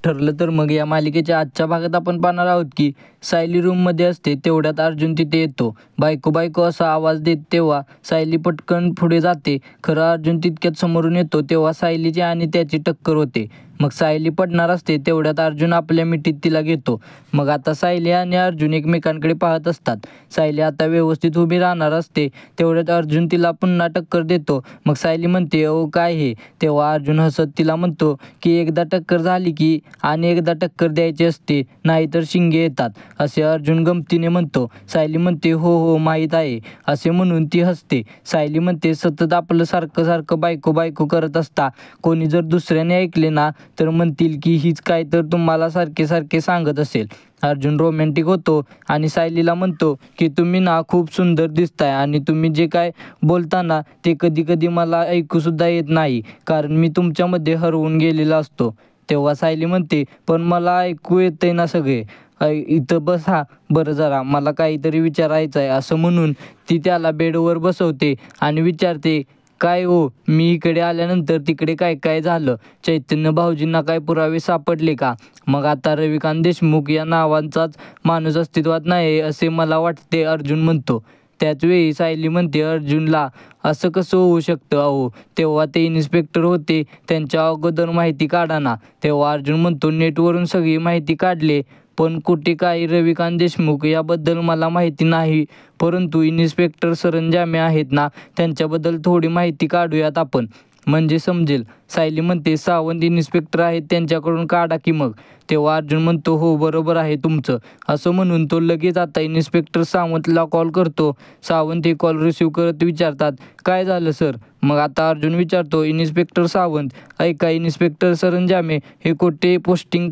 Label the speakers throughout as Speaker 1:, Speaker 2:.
Speaker 1: ठरलं तर मग या मालिकेच्या आजच्या भागात आपण पाहणार आहोत की सायली रूममध्ये असते तेवढ्यात अर्जुन तिथे येतो. बायको बायको असा आवाज देत तेव्हा सायली पटकन पुढे जाते. खरं अर्जुन तितक्यात समोरून येतो तेव्हा सायलीची आणि त्याची टक्कर होते. मग सायली पडणार असते तेवढ्यात अर्जुन आपल्या मिठीत तिला घेतो. मग आता सायली आणि अर्जुन एकमेकांकडे पाहत असतात. सायली आता व्यवस्थित उभी राहणार असते तेवढ्यात अर्जुन तिला पुन्हा टक्कर देतो. मग सायली म्हणते, ओ काय हे? तेव्हा अर्जुन हसत तिला म्हणतो की एकदा टक्कर झाली की आणि एकदा टक्कर द्यायची असते, नाहीतर शिंगे येतात, असे अर्जुन गमतीने म्हणतो. सायली म्हणते, हो हो माहीत आहे, असे म्हणून ती हसते. सायली म्हणते, सतत आपलं सारखं सारखं बायको बायको करत असता कोणी जर दुसऱ्याने ऐकले ना तर म्हणतील की हीच काय तर तुम्हाला सारखे सारखे सांगत असेल. अर्जुन रोमॅन्टिक होतो आणि सायलीला म्हणतो की तुम्ही ना खूप सुंदर दिसताय आणि तुम्ही जे काय बोलता ना ते कधी कधी मला ऐकूसुद्धा येत नाही, कारण मी तुमच्यामध्ये हरवून गेलेला असतो. तेव्हा सायली म्हणते, पण मला ऐकू येतंय ना सगळे, इथं बसा बरं जरा, मला काहीतरी विचारायचं आहे, असं म्हणून ती त्याला बेडवर बसवते आणि विचारते, काय हो, मी इकडे आल्यानंतर तिकडे काय काय झालं? चैतन्य भाऊजींना काय पुरावे सापडले का? मग आता रविकांत देशमुख या नावाचाच माणूस अस्तित्वात नाही असे मला वाटते, अर्जुन म्हणतो. त्याचवेळी सायली म्हणते अर्जुनला, असं कसं होऊ शकतं अहो, तेव्हा ते इन्स्पेक्टर होते, त्यांच्या अगोदर माहिती काढा ना. तेव्हा अर्जुन म्हणतो, नेटवरून सगळी माहिती काढले पण कुठे काही रविकांत देशमुख याबद्दल मला माहिती नाही, परंतु इन्स्पेक्टर सरंजामे आहेत ना त्यांच्याबद्दल थोडी माहिती काढूयात आपण, म्हणजे समजेल. सायली म्हणते, सावंत इन्स्पेक्टर आहेत त्यांच्याकडून काढा की मग. तेव्हा अर्जुन म्हणतो, हो बरोबर आहे तुमचं, असं म्हणून तो लगेच आता इन्स्पेक्टर सावंतला कॉल करतो. सावंत हे कॉल रिसीव करत विचारतात, काय झालं सर? मग आता अर्जुन विचारतो, इन्स्पेक्टर सावंत, ऐका, इन्स्पेक्टर सरंजामे हे कुठे पोस्टिंग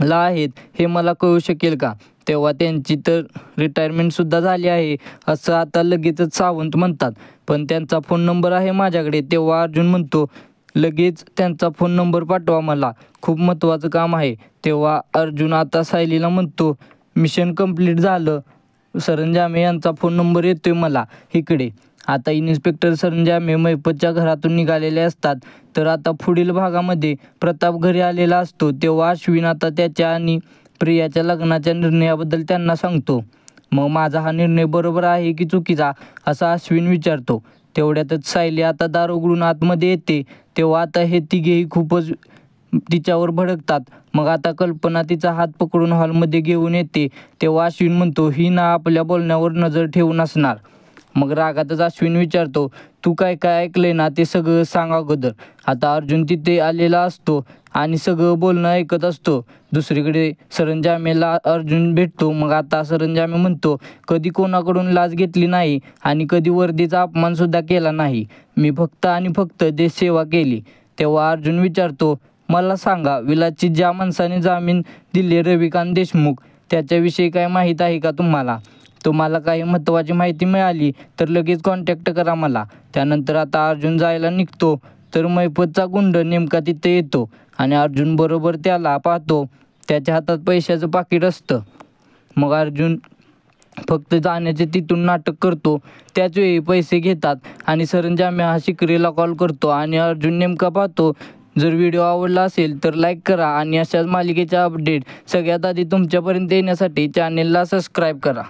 Speaker 1: ला आहेत हे मला कळू शकेल का? तेव्हा त्यांची तर रिटायरमेंटसुद्धा झाली आहे असं आता लगेचच सावंत म्हणतात, पण त्यांचा फोन नंबर आहे माझ्याकडे. तेव्हा अर्जुन म्हणतो, लगेच त्यांचा फोन नंबर पाठवा, मला खूप महत्त्वाचं काम आहे. तेव्हा अर्जुन आता सायलीला म्हणतो, मिशन कंप्लीट झालं, सरंजामे यांचा फोन नंबर येतोय मला इकडे. आता इन्स्पेक्टर सरंजामे महिपतच्या घरातून निघालेले असतात. तर आता पुढील भागामध्ये प्रताप घरी आलेला असतो तेव्हा अश्विन आता त्याच्या आणि प्रियाच्या लग्नाच्या निर्णयाबद्दल त्यांना सांगतो. मग माझा हा निर्णय बरोबर आहे की चुकीचा, असा अश्विन विचारतो. तेवढ्यातच सायली आता दार उघडून आतमध्ये येते. तेव्हा आता हे तिघेही खूपच तिच्यावर भडकतात. मग आता कल्पना तिचा हात पकडून हॉलमध्ये घेऊन येते. तेव्हा अश्विन म्हणतो, ही ना आपल्या बोलण्यावर नजर ठेवून असणार. मग रागातच अश्विन विचारतो, तू काय काय ऐकलंय ना ते सगळं सांग अगोदर. आता अर्जुन तिथे आलेला असतो आणि सगळं बोलणं ऐकत असतो. दुसरीकडे सरंजामेला अर्जुन भेटतो. मग आता सरंजामे म्हणतो, कधी कोणाकडून लाच घेतली नाही आणि कधी वर्दीचा अपमानसुद्धा केला नाही, मी फक्त आणि फक्त देशसेवा केली. तेव्हा अर्जुन विचारतो, मला सांगा, विलासची ज्या माणसाने जामीन दिले रविकांत देशमुख, त्याच्याविषयी काय माहीत आहे का तुम्हाला? तुम्हाला काही महत्त्वाची माहिती मिळाली तर लगेच कॉन्टॅक्ट करा मला. त्यानंतर आता अर्जुन जायला निघतो तर महिपतचा गुंड नेमका तिथे येतो आणि अर्जुन बरोबर त्याला पाहतो. त्याच्या हातात पैशाचं पाकिट असतं. मग अर्जुन फक्त जाण्याचे तिथून नाटक करतो. त्याचवेळी पैसे घेतात आणि सरंजामे हा शिकरीला कॉल करतो आणि अर्जुन नेमका पाहतो. जर व्हिडिओ आवडला असेल तर लाईक करा आणि अशाच मालिकेच्या अपडेट सगळ्यात आधी तुमच्यापर्यंत येण्यासाठी चॅनेलला सबस्क्राईब करा.